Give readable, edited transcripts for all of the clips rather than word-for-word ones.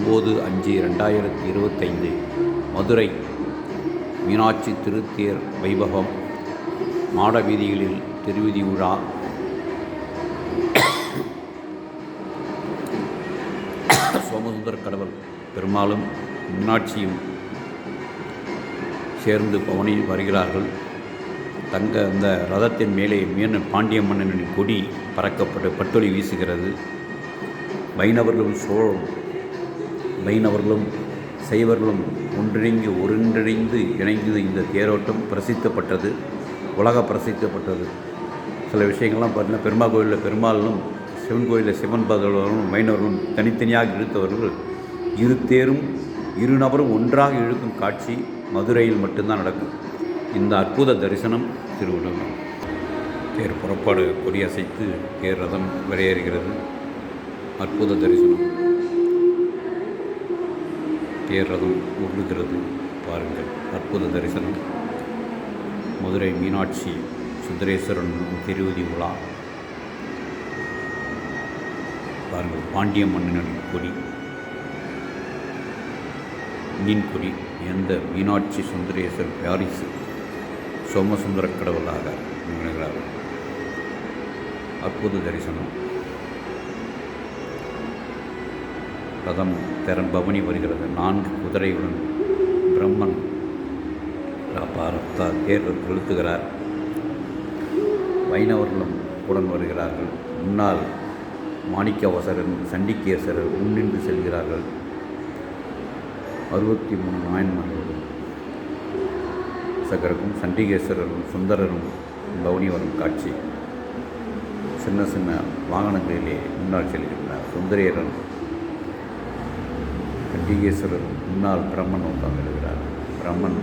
9/5/2025 மதுரை மீனாட்சி திருத்தேர் வைபவம், மாட வீதிகளில் திருவிதி விழா, சோமசுந்தர கடவுள் பெருமாளும் மீனாட்சியும் சேர்ந்து பவனி வருகிறார்கள். அந்த ரதத்தின் மேலே பாண்டிய மன்னனின் கொடி பறக்கப்பட்டு பட்டொலி வீசுகிறது. வைணவர்களும் சைவர்களும் ஒன்றிணைந்து இணைந்து இந்த தேரோட்டம் பிரசித்தப்பட்டது, உலக பிரசித்தப்பட்டது. சில விஷயங்கள்லாம் பார்த்தீங்கன்னா, பெருமாள் கோயிலில் பெருமாளும் சிவன் கோயிலில் சிவன் பாதர்களும் வைணவர்களும் தனித்தனியாக இழுத்தவர்கள் இரு தேரும் இரு நபரும் ஒன்றாக இழுக்கும் காட்சி மதுரையில் மட்டும்தான் நடக்கும். இந்த அற்புத தரிசனம் திருவிழா. தேர் புறப்பாடு, கொடியசைத்து தேர் ரதம் விரையேறுகிறது. அற்புத தரிசனம். தேர் ரதம் உருளுகிறது. பாருங்கள், அற்புத தரிசனம். மதுரை மீனாட்சி சுந்தரேஸ்வரன் திருவிதி விழா. பாருங்கள், பாண்டிய மன்னனின் கொடி, மீன் கொடி. எந்த மீனாட்சி சுந்தரேஸ்வரர் பாரிசு சோமசுந்தர கடவுளாக நிகழ்கிறார்கள். அற்புத தரிசனம். ரதம் பவனி வருகிறது. 4 குதிரையுடன் பிரம்மன் தேர் செலுத்துகிறார். வைணவர்களும் உடன் வருகிறார்கள். முன்னால் மாணிக்கவாசகன், சண்டிகேசரர் முன்னின்று செல்கிறார்கள். 63 நாயன்மார்களும் சகருக்கும் சண்டிகேஸ்வரரும் சுந்தரரும் பவனி வரும் காட்சி. சின்ன சின்ன வாகனங்களிலே முன்னால் செல்கின்றனர். சுந்தரேரன், சண்டிகேஸ்வரர் முன்னால் பிரம்மன் உட்கார்ந்திருக்கிறார். பிரம்மன்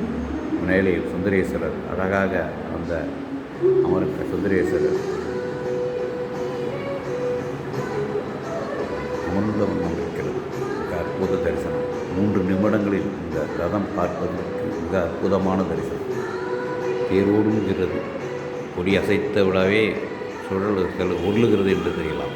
மேலே சுந்தரேஸ்வரர் அழகாக அந்த அமர்க்க சுந்தரேஸ்வரர் அமர்ந்த வண்ணம் இருக்கிறது. மிக அற்புத தரிசனம். 3 நிமிடங்களில் இந்த ரதம் பார்ப்பதற்கு மிக அற்புதமான தரிசனம். தேரோடுங்கிறது, கொடி அசைத்த விடவே உருளுகிறது என்று தெரியலாம்.